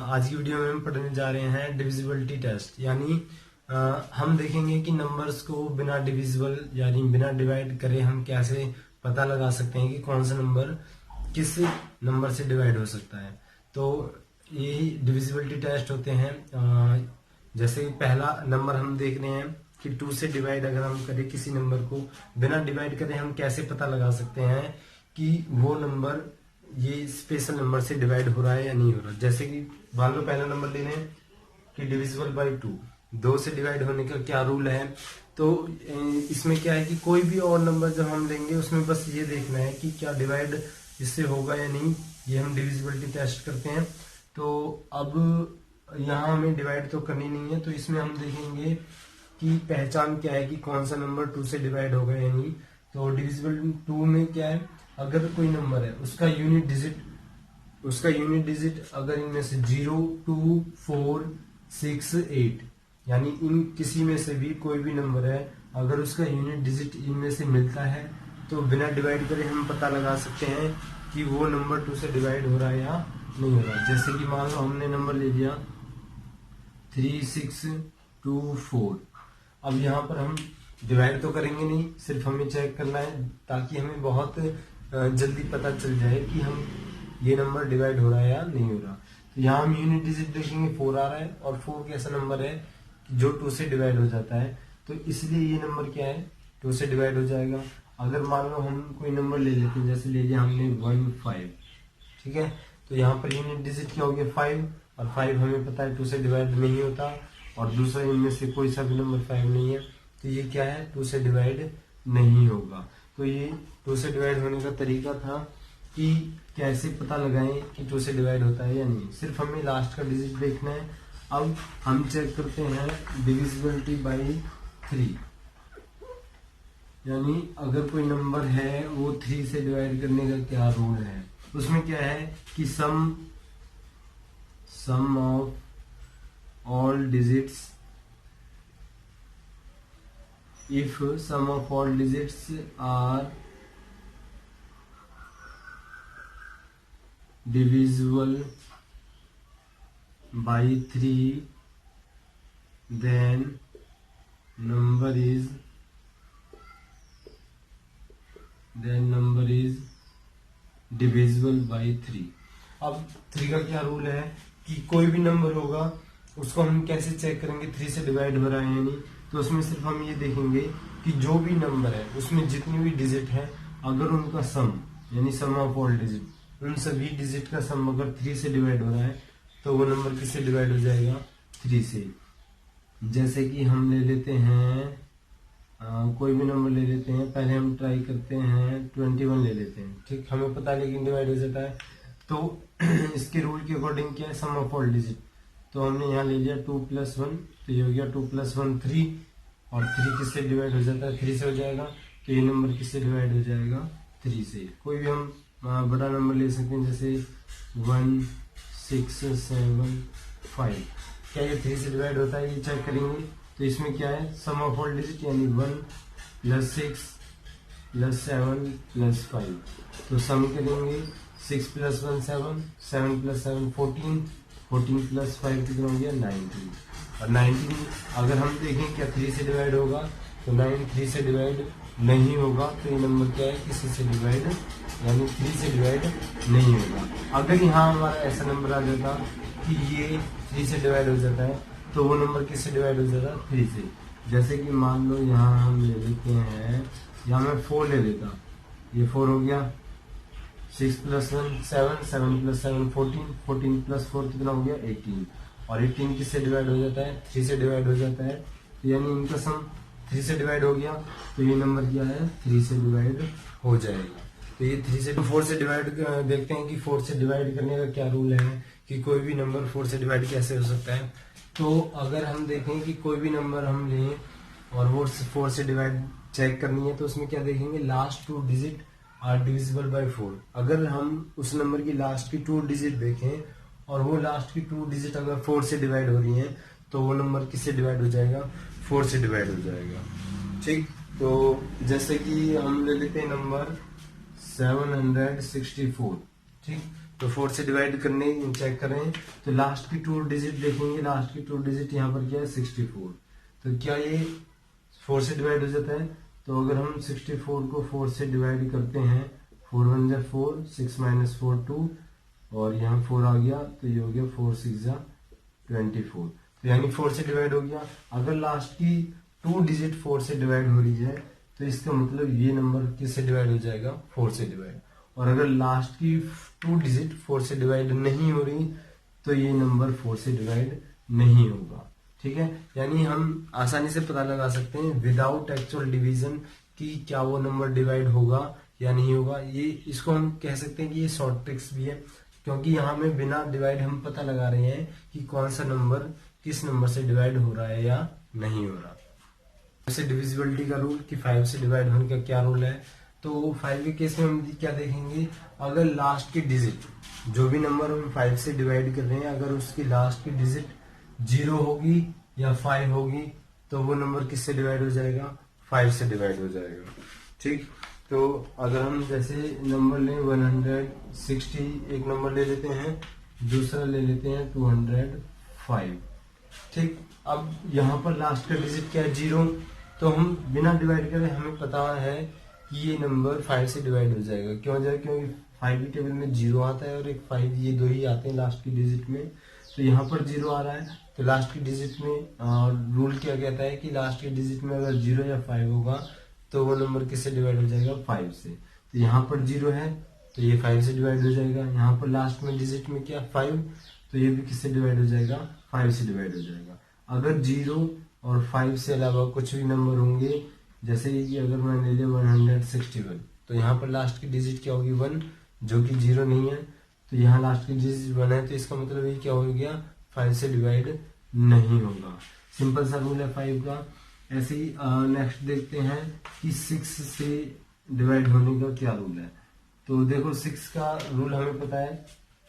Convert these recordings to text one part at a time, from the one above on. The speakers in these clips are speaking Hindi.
आज की वीडियो में हम पढ़ने जा रहे हैं डिविजिबिलिटी टेस्ट। यानी हम देखेंगे कि नंबर्स को बिना डिविजिबल यानी बिना डिवाइड करे हम कैसे पता लगा सकते हैं कि कौन सा नंबर किस नंबर से डिवाइड हो सकता है। तो यही डिविजिबिलिटी टेस्ट होते हैं। जैसे पहला नंबर हम देख रहे हैं कि 2 से डिवाइड अगर हम करें किसी नंबर को बिना डिवाइड करे हम कैसे पता लगा सकते हैं कि वो नंबर ये स्पेशल नंबर से डिवाइड हो रहा है या नहीं हो रहा। जैसे कि मान लो पहला नंबर ले लें कि डिविजिबल बाय 2 से डिवाइड होने का क्या रूल है। तो इसमें क्या है कि कोई भी और नंबर जब हम लेंगे उसमें बस ये देखना है कि क्या डिवाइड इससे होगा या नहीं, ये हम डिविजिबिलिटी टेस्ट करते हैं। तो अब यहाँ हमें डिवाइड तो करनी नहीं है, तो इसमें हम देखेंगे कि पहचान क्या है कि कौन सा नंबर 2 से डिवाइड होगा या नहीं। तो डिविजिबल 2 में क्या है, अगर कोई नंबर है उसका यूनिट डिजिट अगर इनमें से 0, 2, 4, 6, 8 यानी इन किसी में से भी कोई भी नंबर है अगर उसका यूनिट डिजिट इनमें से मिलता है तो बिना डिवाइड करे हम पता लगा सकते हैं कि वो नंबर 2 से डिवाइड हो रहा है या नहीं हो रहा। जैसे कि मान लो हमने नंबर ले लिया 3, 6, 2, 4। अब यहाँ पर हम डिवाइड तो करेंगे नहीं, सिर्फ हमें चेक करना है ताकि हमें बहुत जल्दी पता चल जाए कि हम ये नंबर डिवाइड हो रहा है या नहीं हो रहा। तो यहाँ हम यूनिट डिजिट देखेंगे 4 आ रहा है और 4 कैसा नंबर है जो 2 से डिवाइड हो जाता है, तो इसलिए ये नंबर क्या है 2 से डिवाइड हो जाएगा। अगर मान लो हम कोई नंबर ले लेते हैं, जैसे ले लिया हमने 1, 5, ठीक है। तो यहाँ पर यूनिट डिजिट क्या हो गया 5 और 5 हमें पता है 2 से डिवाइड नहीं होता और दूसरा इनमें से कोई सा भी नंबर 5 नहीं है, तो ये क्या है 2 से डिवाइड नहीं होगा। तो ये 2 से डिवाइड होने का तरीका था कि कैसे पता लगाएं कि 2 से डिवाइड होता है या नहीं, सिर्फ हमें लास्ट का डिजिट देखना है। अब हम चेक करते हैं डिविजिबिलिटी बाय 3। यानी अगर कोई नंबर है वो 3 से डिवाइड करने का क्या रूल है। उसमें क्या है कि sum of all digits, if sum of all digits are divisible by 3 then number is divisible by 3। अब 3 का क्या रूल है कि कोई भी नंबर होगा उसको हम कैसे चेक करेंगे 3 से डिवाइड हो रहा है या नहीं। तो उसमें सिर्फ हम ये देखेंगे कि जो भी नंबर है उसमें जितनी भी डिजिट है अगर उनका सम यानी सम ऑफ ऑल डिजिट उन सभी डिजिट का सम अगर 3 से डिवाइड हो रहा है तो वो नंबर किससे डिवाइड हो जाएगा 3 से। जैसे कि हम ले लेते हैं कोई भी नंबर ले लेते हैं, पहले हम ट्राई करते हैं 21 ले लेते हैं, ठीक। हमें पता है लेकिन डिवाइड हो जाता है। तो इसके रूल के अकॉर्डिंग क्या है सम ऑफ ऑल डिजिट, तो हमने यहाँ ले लिया 2 + 1, तो ये हो गया 2 + 1 3 और 3 किससे डिवाइड हो जाता है 3 से हो जाएगा। तो ये नंबर किससे डिवाइड हो जाएगा 3 से। कोई भी हम बड़ा नंबर ले सकते हैं जैसे 1, 6, 7, 5, क्या ये 3 से डिवाइड होता है ये चेक करेंगे। तो इसमें क्या है सम ऑफ ऑल डिजिट यानी 1 + 6 + 7 + 5, तो सम करेंगे 6 + 1 7, 7 + 7 14, 14 + 5 कितना हो गया 19। और 19 अगर हम देखें क्या 3 से डिवाइड होगा तो 9 3 से डिवाइड नहीं होगा। तो ये नंबर क्या है किसी से डिवाइड यानी 3 से डिवाइड नहीं होगा। अगर यहाँ हमारा ऐसा नंबर आ जाता कि ये 3 से डिवाइड हो जाता है तो वो नंबर किससे डिवाइड हो जाता 3 से। जैसे कि मान लो यहाँ हम ले लेते हैं, यहाँ मैं 4 ले लेता, ये 4 हो गया, 6 + 1 7, 7 + 7 14, 14 + 4 कितना हो गया 18 और 18 किससे डिवाइड हो जाता है 3 से डिवाइड हो जाता है। तो यानी इनका सम 3 से डिवाइड हो गया, तो ये नंबर क्या है 3 से डिवाइड हो जाएगा। तो ये 3 से 4 से डिवाइड देखते हैं कि 4 से डिवाइड करने का क्या रूल है कि कोई भी नंबर 4 से डिवाइड कैसे हो सकता है। तो अगर हम देखें कि कोई भी नंबर हम लें और वो 4 से डिवाइड चेक करनी है तो उसमें क्या देखेंगे last 2 digit are divisible by 4। अगर हम उस नंबर की लास्ट की 2 डिजिट देखें और वो लास्ट की 2 डिजिट अगर 4 से डिवाइड हो रही हैं तो वो नंबर किससे डिवाइड हो जाएगा 4 से डिवाइड हो जाएगा, ठीक। तो जैसे कि हम ले लेते हैं नंबर 764, ठीक। तो 4 से डिवाइड करने चेक करें तो लास्ट की 2 डिजिट देखेंगे, लास्ट की 2 डिजिट यहाँ पर क्या है 64। तो क्या ये 4 से डिवाइड हो जाता है? तो अगर हम 64 को 4 से डिवाइड करते हैं, 4 1 जा 4, 6 माइनस 4 2, और यहाँ 4 आ गया तो ये हो गया 4 6 जा 24। तो यानी 4 से डिवाइड हो गया। अगर लास्ट की 2 डिजिट 4 से डिवाइड हो रही है तो इसका मतलब ये नंबर किससे डिवाइड हो जाएगा? 4 से डिवाइड। और अगर लास्ट की 2 डिजिट 4 से डिवाइड नहीं हो रही तो ये नंबर 4 से डिवाइड नहीं होगा। ठीक है, यानी हम आसानी से पता लगा सकते हैं विदाउट एक्चुअल डिवीजन कि क्या वो नंबर डिवाइड होगा या नहीं होगा। ये इसको हम कह सकते हैं कि ये शॉर्ट ट्रिक्स भी है, क्योंकि यहाँ में बिना डिवाइड हम पता लगा रहे हैं कि कौन सा नंबर किस नंबर से डिवाइड हो रहा है या नहीं हो रहा। जैसे डिविजिबिलिटी का रूल कि 5 से डिवाइड होने का क्या रूल है, तो 5 के केस में हम क्या देखेंगे, अगर लास्ट की डिजिट जो भी नंबर हम 5 से डिवाइड कर रहे हैं अगर उसकी लास्ट की डिजिट 0 होगी या 5 होगी तो वो नंबर किससे डिवाइड हो जाएगा? 5 से डिवाइड हो जाएगा। ठीक, तो अगर हम जैसे नंबर लें 160, एक नंबर ले लेते हैं, दूसरा ले लेते हैं 205। ठीक, अब यहाँ पर लास्ट का डिजिट क्या है? 0। तो हम बिना डिवाइड करे हमें पता है कि ये नंबर 5 से डिवाइड हो जाएगा। क्यों हो जाएगा? क्योंकि 5 की टेबल में 0 आता है और एक 5, ये दो ही आते हैं लास्ट की डिजिट में। तो यहाँ पर 0 आ रहा है तो लास्ट की डिजिट में रूल क्या कहता है कि लास्ट की डिजिट में अगर 0 या 5 होगा तो वो नंबर किससे डिवाइड हो जाएगा? 5 से। तो यहाँ पर 0 है तो ये 5 से डिवाइड हो जाएगा। यहाँ पर लास्ट में डिजिट में क्या 5, तो ये भी किससे डिवाइड हो जाएगा? 5 से डिवाइड हो जाएगा। अगर 0 और 5 से अलावा कुछ भी नंबर होंगे, जैसे कि अगर मैं ले लिया 161, तो यहाँ पर लास्ट की डिजिट क्या होगी? 1, जो कि 0 नहीं है। तो यहाँ लास्ट की डिजिट 1 है तो इसका मतलब ये क्या हो गया? 5 से डिवाइड नहीं होगा। सिंपल सा रूल है 5 का। ऐसे ही नेक्स्ट देखते हैं कि 6 से डिवाइड होने का क्या रूल है। तो देखो 6 का रूल हमें पता है,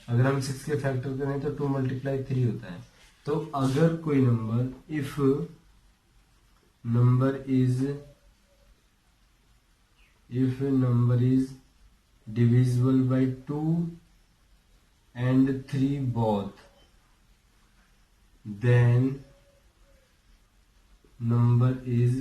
अगर हम 6 के फैक्टर करें तो 2 × 3 होता है। तो अगर कोई number if number is divisible by 2 and 3 both, then number is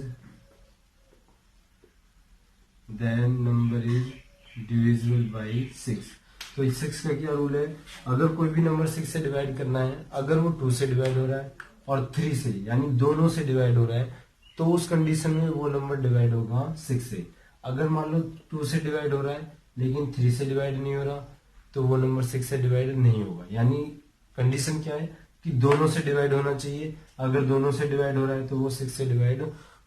divisible by 6। तो 6 का क्या रूल है? अगर कोई भी नंबर 6 से डिवाइड करना है, अगर वो 2 से डिवाइड हो रहा है और 3 से, यानी दोनों से डिवाइड हो रहा है, तो उस कंडीशन में वो नंबर डिवाइड होगा 6 से। अगर मान लो 2 से डिवाइड हो रहा है लेकिन 3 से डिवाइड नहीं हो रहा तो वो नंबर 6 से डिवाइड नहीं होगा। यानी कंडीशन क्या है कि दोनों से डिवाइड होना चाहिए। अगर दोनों से डिवाइड हो रहा है तो वो 6 से डिवाइड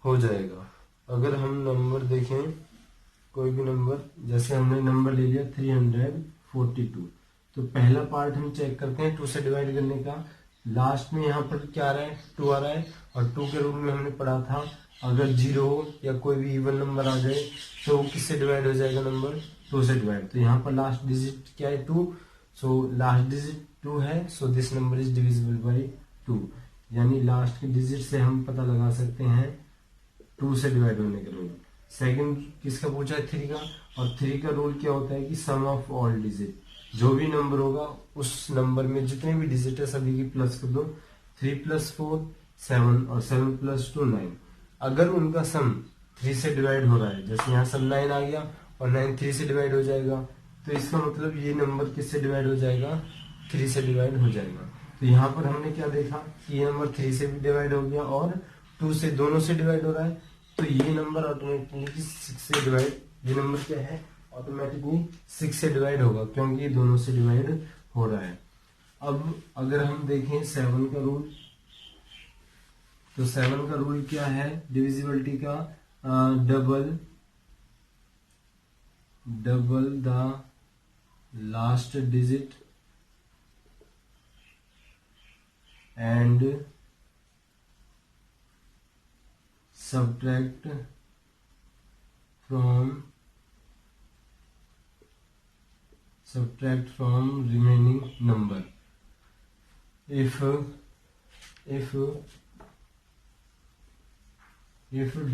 हो जाएगा। अगर हम नंबर देखें, कोई भी नंबर, जैसे हमने नंबर ले लिया 342, तो पहला पार्ट हम चेक करते हैं 2 से डिवाइड करने का। लास्ट में यहाँ पर क्या आ रहा है? 2 आ रहा है, और 2 के रूल में हमने पढ़ा था अगर 0 या कोई भी इवन नंबर आ जाए तो वो किससे डिवाइड हो जाएगा? नंबर 2 से डिवाइड। तो यहाँ पर लास्ट डिजिट क्या है? 2। सो लास्ट डिजिट 2 है, so this number is divisible by 2। यानी लास्ट के डिजिट से हम पता लगा सकते हैं 2 से डिवाइड होने का रूल। सेकंड किसका पूछा है? 3 का। और 3 का रूल क्या होता है कि सम ऑफ ऑल डिजिट, जो भी नंबर होगा उस नंबर में जितने भी डिजिट है सभी की प्लस कर दो। 3 + 4 7 और 7 + 2 9। अगर उनका सम 3 से डिवाइड हो रहा है, जैसे यहाँ सम 9 आ गया और 9 3 से डिवाइड हो जाएगा, तो इसका मतलब ये नंबर किससे डिवाइड हो जाएगा? 3 से डिवाइड हो जाएगा। तो यहाँ पर हमने क्या देखा कि ये नंबर 3 से भी डिवाइड हो गया और 2 से, दोनों से डिवाइड हो रहा है। तो ये नंबर ऑटोमेटिकली 6 से डिवाइड, ये नंबर क्या है? ऑटोमेटिकली 6 से डिवाइड होगा, क्योंकि ये दोनों से डिवाइड हो रहा है। अब अगर हम देखें 7 का रूल, तो 7 का रूल क्या है डिविजिबिलिटी का? Double the last digit and subtract from remaining number if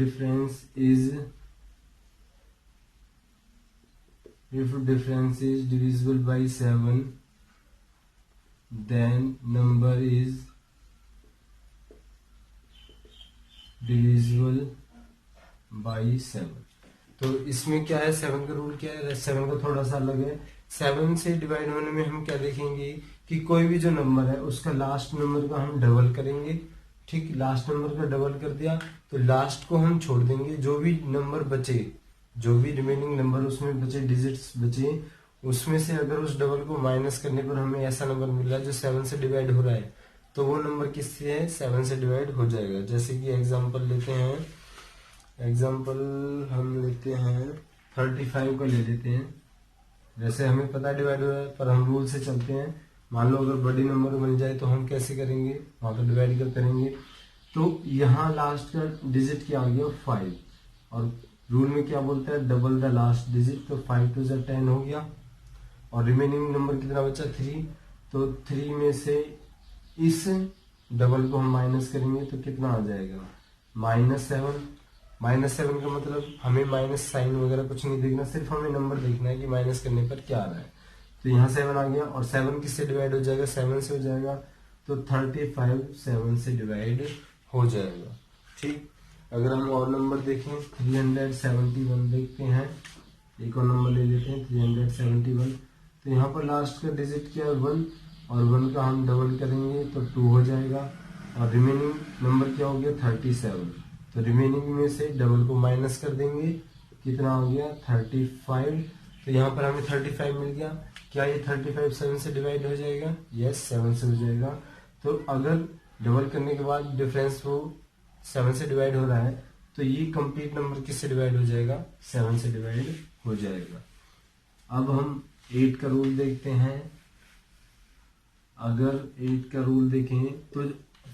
difference is if difference is divisible by 7 then number is divisible by 7। तो इसमें क्या है, 7 का रूल क्या है, 7 का थोड़ा सा अलग है। 7 से डिवाइड होने में हम क्या देखेंगे कि कोई भी जो नंबर है उसका लास्ट नंबर का हम डबल करेंगे। ठीक, लास्ट नंबर का डबल कर दिया तो लास्ट को हम छोड़ देंगे, जो भी नंबर बचे, जो भी रिमेनिंग नंबर उसमें बचे, डिजिट्स बचे, उसमें से अगर उस डबल को माइनस करने पर हमें ऐसा नंबर मिल रहा है जो 7 से डिवाइड हो रहा है, तो वो नंबर किससे है, 7 से डिवाइड हो जाएगा। जैसे कि एग्जांपल लेते हैं, एग्जांपल हम लेते हैं 35 का ले लेते हैं। वैसे हमें पता डिवाइड हो रहा है पर हम रूल से चलते हैं। मान लो अगर बड़ी नंबर बन जाए तो हम कैसे करेंगे, वहां पर डिवाइड कर करेंगे। तो यहाँ लास्ट का डिजिट क्या आ गया, 5, और रूल में क्या बोलता है, डबल द लास्ट डिजिट, तो 5 टू 10 हो गया, और रिमेनिंग नंबर कितना बचा, 3। तो 3 में से इस डबल को हम माइनस करेंगे तो कितना आ जाएगा, -7। -7 का मतलब हमें माइनस साइन वगैरह कुछ नहीं देखना, सिर्फ हमें नंबर देखना है कि माइनस करने पर क्या आ रहा है। तो यहाँ 7 आ गया, और 7 किससे डिवाइड हो जाएगा, 7 से हो जाएगा, तो 35 7 से डिवाइड हो जाएगा। ठीक, अगर हम और नंबर देखें 371 देखते हैं, एक और नंबर ले लेते हैं 371। तो यहाँ पर लास्ट का डिजिट क्या है, 1, और 1 का हम डबल करेंगे तो 2 हो जाएगा, और रिमेनिंग नंबर क्या हो गया, 37। तो रिमेनिंग में से डबल को माइनस कर देंगे, कितना हो गया, 35। तो यहाँ पर हमें 35 मिल गया। क्या ये 35 7 से डिवाइड हो जाएगा, यस 7 से हो जाएगा। तो अगर डबल करने के बाद डिफरेंस वो 7 से डिवाइड हो रहा है तो ये कंप्लीट नंबर किससे डिवाइड हो जाएगा, 7 से डिवाइड हो जाएगा। अब हम 8 का रूल देखते हैं। अगर 8 का रूल देखें तो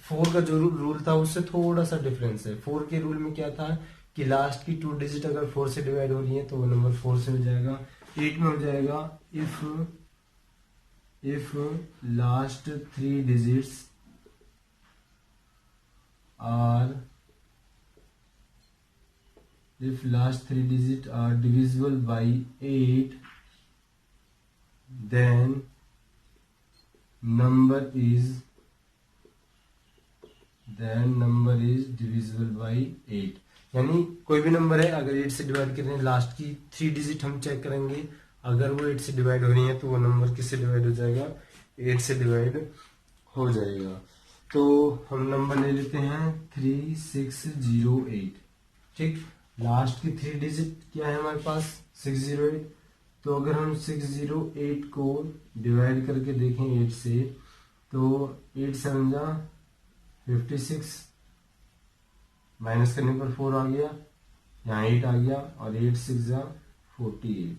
4 का जो रूल था उससे थोड़ा सा डिफरेंस है। 4 के रूल में क्या था कि लास्ट की 2 डिजिट अगर 4 से डिवाइड हो रही है तो वो नंबर 4 से हो जाएगा। 8 में हो जाएगा if last 3 digits are divisible by 8 then number is divisible by 8। यानी कोई भी नंबर है अगर 8 से डिवाइड कर रहे हैं, लास्ट की 3 डिजिट हम चेक करेंगे, अगर वो 8 से डिवाइड हो रही है तो वो नंबर किससे डिवाइड हो जाएगा, 8 से डिवाइड हो जाएगा। तो हम नंबर ले लेते हैं 3608। ठीक, लास्ट की 3 डिजिट क्या है हमारे पास, 608। तो अगर हम 608 को डिवाइड करके देखें 8 से, तो 8 7 जा 56, माइनस करने पर 4 आ गया, यहाँ 8 आ गया, और 8 6 जा 48।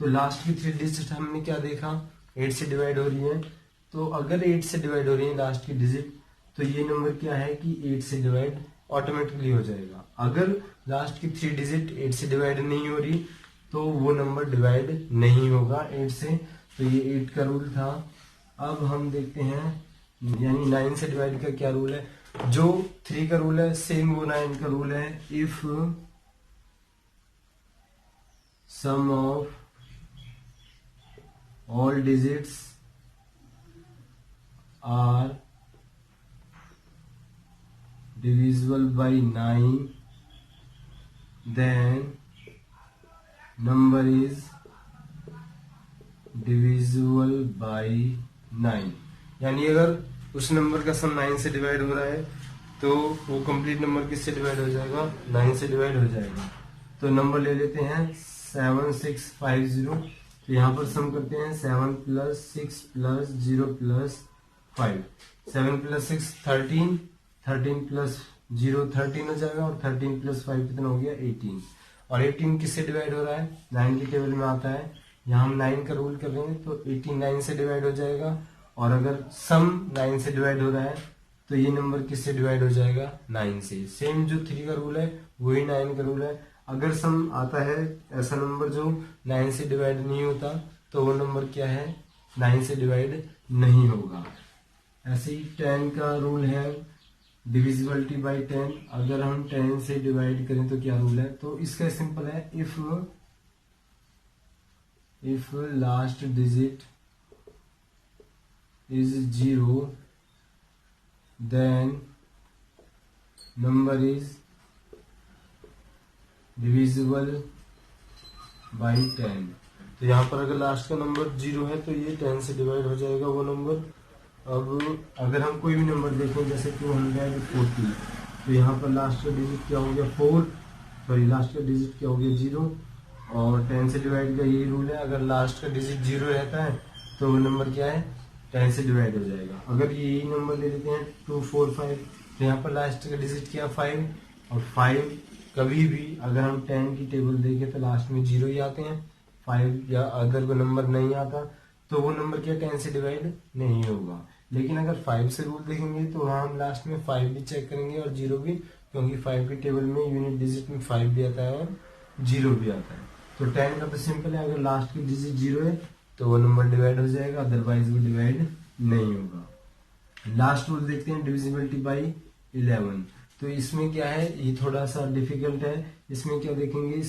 तो लास्ट की 3 डिजिट हमने क्या देखा, 8 से डिवाइड हो रही है। तो अगर 8 से डिवाइड हो रही है लास्ट की डिजिट, तो ये नंबर क्या है कि 8 से डिवाइड ऑटोमेटिकली हो जाएगा। अगर लास्ट की 3 डिजिट 8 से डिवाइड नहीं हो रही तो वो नंबर डिवाइड नहीं होगा 8 से। तो ये 8 का रूल था। अब हम देखते हैं यानी 9 से डिवाइड का क्या रूल है। जो 3 का रूल है सेम वो 9 का रूल है। If sum of all digits are divisible by 9 then number is divisible by 9। यानी अगर उस नंबर का सम 9 से डिवाइड हो रहा है तो वो कंप्लीट नंबर किससे डिवाइड हो जाएगा, 9 से डिवाइड हो जाएगा। तो नंबर ले लेते हैं 7650। तो यहाँ पर सम करते हैं 7 + 6 + 0 + 5। 7 + 6 13, 13 + 0 13 हो जाएगा, और 13 + 5 कितना हो गया, 18। और 18 किससे डिवाइड हो रहा है, 9 की टेबल में आता है। यहाँ हम 9 का रूल कर रहे हैं तो 18 9 से डिवाइड हो जाएगा। और अगर सम 9 से डिवाइड हो रहा है तो ये नंबर किससे डिवाइड हो जाएगा, 9 से। सेम जो 3 का रूल है वही 9 का रूल है। अगर सम आता है ऐसा नंबर जो 9 से डिवाइड नहीं होता तो वो नंबर क्या है, 9 से डिवाइड नहीं होगा। ऐसे ही 10 का रूल है डिविजिबिलिटी बाय 10। अगर हम 10 से डिवाइड करें तो क्या रूल है, तो इसका सिंपल है। if last digit is 0 then number is divisible by 10। तो यहाँ पर अगर लास्ट का नंबर 0 है तो ये 10 से डिवाइड हो जाएगा वो नंबर। अब अगर हम कोई भी नंबर देखें जैसे 240, तो यहाँ पर लास्ट का डिजिट क्या हो गया 4, सॉरी लास्ट का डिजिट क्या हो गया 0, और 10 से डिवाइड का यही रूल है, अगर लास्ट का डिजिट 0 रहता है तो वो नंबर क्या है 10 से डिवाइड हो जाएगा। अगर यही नंबर ले लेते हैं 245, तो यहाँ पर लास्ट का डिजिट क्या 5, और 5 कभी भी अगर हम 10 की टेबल देखें तो लास्ट में 0 ही आते हैं, 5 या अगर वो नंबर नहीं आता तो वो नंबर क्या 10 से डिवाइड नहीं होगा। लेकिन अगर 5 से रूल देखेंगे तो वहां हम लास्ट में 5 भी चेक करेंगे और 0 भी, क्योंकि 5 की टेबल में यूनिट डिजिट में 5 भी आता है और 0 भी आता है। तो 10 का तो सिंपल है, अगर लास्ट की डिजिट 0 है तो वो नंबर डिवाइड हो जाएगा, अदरवाइज वो डिवाइड नहीं होगा। लास्ट रूल देखते हैं डिविजिबिलिटी बाई 11। तो इसमें क्या है, ये थोड़ा सा डिफिकल्ट है। इसमें क्या देखेंगे,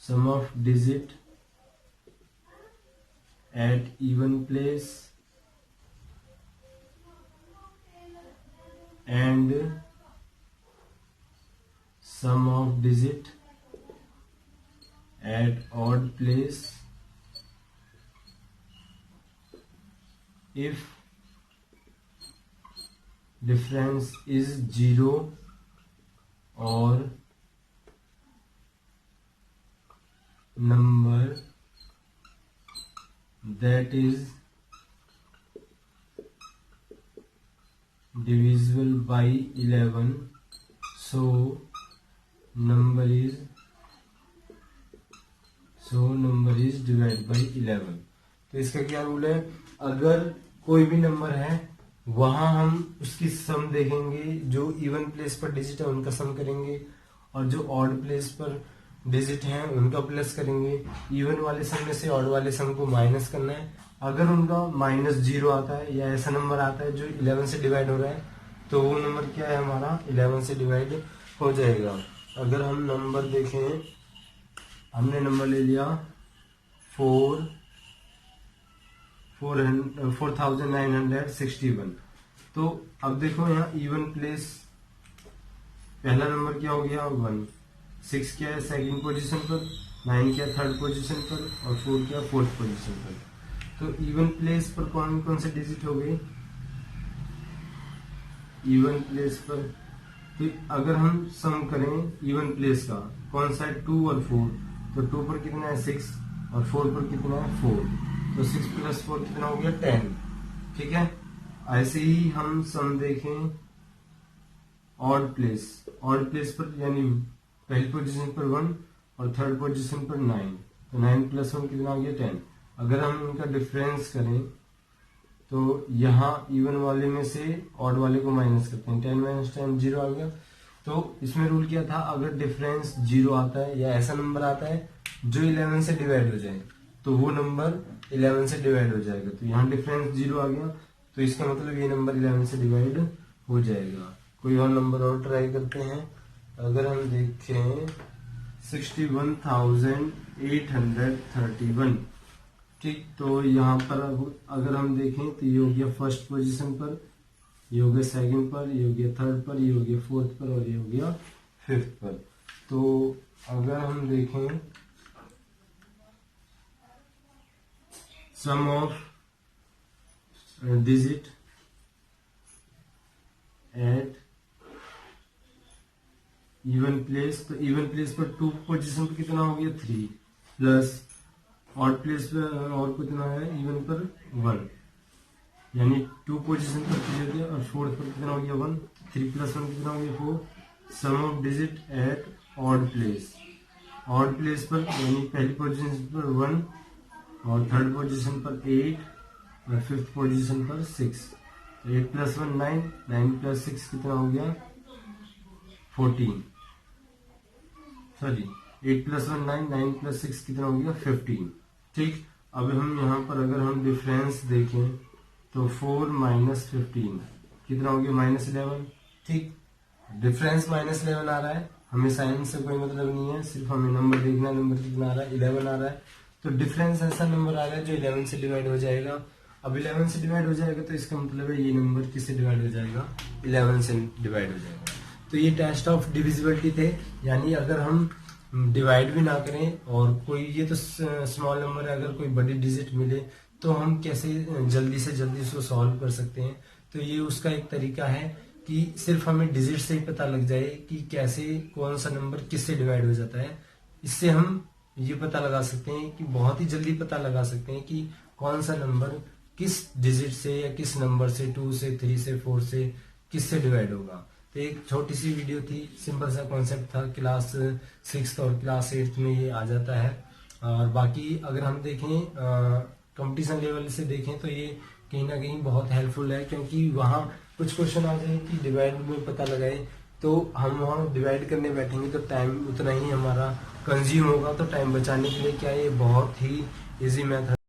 sum of digit at even place and sum of digit at odd place if difference is 0 or number that is divisible by 11, so number is divided by 11। तो इसका क्या रूल है, अगर कोई भी नंबर है वहां हम उसकी सम देखेंगे, जो इवन प्लेस पर डिजिट है उनका सम करेंगे, और जो ऑड प्लेस पर डिजिट है उनका प्लस करेंगे। इवन वाले सम में से ऑड वाले सम को माइनस करना है। अगर उनका -0 आता है या ऐसा नंबर आता है जो 11 से डिवाइड हो रहा है तो वो नंबर क्या है हमारा 11 से डिवाइड हो जाएगा। अगर हम नंबर देखें, हमने नंबर ले लिया 4961। तो अब देखो यहाँ इवन प्लेस, पहला नंबर क्या हो गया 1, 6 क्या है सेकंड पोजीशन पर, 9 क्या थर्ड पोजीशन पर, और 4 क्या फोर्थ पोजीशन पर। तो इवन प्लेस पर कौन कौन से डिजिट हो गए, इवन प्लेस पर, तो अगर हम सम करें इवन प्लेस का, कौन सा है 2 और 4, तो 2 पर कितना है 6 और 4 पर कितना है 4, तो 6 + 4 कितना हो गया 10। ठीक है, ऐसे ही हम सम देखें ऑड प्लेस पर, यानी पहली पोजीशन पर 1 और थर्ड पोजीशन पर 9, तो 9 + 1 कितना हो गया 10। अगर हम इनका डिफरेंस करें तो यहाँ इवन वाले में से ऑड वाले को माइनस करते हैं, 10 - 10 0 आ गया। तो इसमें रूल क्या था, अगर डिफरेंस 0 आता है या ऐसा नंबर आता है जो 11 से डिवाइड हो जाए तो वो नंबर 11 से डिवाइड हो जाएगा। तो यहाँ डिफरेंस 0 आ गया, तो इसका मतलब ये नंबर 11 से डिवाइड हो जाएगा। कोई और नंबर और ट्राई करते हैं। अगर हम देखें 61,831, ठीक, तो यहाँ पर अगर हम देखें तो ये हो गया फर्स्ट पोजीशन पर, ये हो गया सेकंड पर, ये हो गया थर्ड पर, ये हो गया फोर्थ पर, और ये हो गया फिफ्थ पर। तो अगर हम देखें sum of digit at even place, तो इवन प्लेस पर 2 पोजीशन पर कितना हो गया 3, प्लस ऑड प्लेस पर और कितना है इवन पर 1, यानी 2 पोजीशन पर 3 हो गया, और फोर्थ पर कितना हो गया 1, 3 + 1 कितना हो गया 4। Sum of digit at odd place पर, यानी पहली पोजीशन पर 1 और थर्ड पोजीशन पर 8 और फिफ्थ पोजीशन पर 6, 8 + 1 9, 9 + 6 कितना हो गया 14, सॉरी 8 + 1 9, 9 + 6 कितना हो गया 15। ठीक, अब हम यहाँ पर अगर हम डिफरेंस देखें तो 4 - 15 कितना हो गया -11। ठीक, डिफरेंस -11 आ रहा है हमें साइन से कोई मतलब नहीं है, सिर्फ हमें नंबर देखना है, नंबर कितना आ रहा है, 11 आ रहा है। तो डिफरेंस ऐसा नंबर आ रहा है जो 11 से डिवाइड हो जाएगा। अब 11 से डिवाइड हो जाएगा तो इसका मतलब है ये नंबर किससे डिवाइड हो जाएगा, 11 से डिवाइड हो जाएगा। तो ये टेस्ट ऑफ डिविजिबिलिटी थे, यानी अगर हम डिवाइड भी ना करें और कोई ये तो स्मॉल नंबर है, अगर कोई बड़ी डिजिट मिले तो हम कैसे जल्दी से जल्दी उसको सॉल्व कर सकते हैं। तो ये उसका एक तरीका है कि सिर्फ हमें डिजिट से ही पता लग जाए कि कैसे कौन सा नंबर किससे डिवाइड हो जाता है। इससे हम ये पता लगा सकते हैं कि बहुत ही जल्दी पता लगा सकते हैं कि कौन सा नंबर किस डिजिट से या किस नंबर से 2 से 3 से 4 से किससे डिवाइड होगा। तो एक छोटी सी वीडियो थी, सिंपल सा कॉन्सेप्ट था, क्लास 6 और क्लास 8 में ये आ जाता है। और बाकी अगर हम देखें कंपटीशन लेवल से देखें तो ये कहीं ना कहीं बहुत हेल्पफुल है, क्योंकि वहाँ कुछ क्वेश्चन आ जाए कि डिवाइड में पता लगाए, तो हम वहाँ डिवाइड करने बैठेंगे तो टाइम उतना ही हमारा कंज्यूम होगा। तो टाइम बचाने के लिए क्या ये बहुत ही इजी मेथड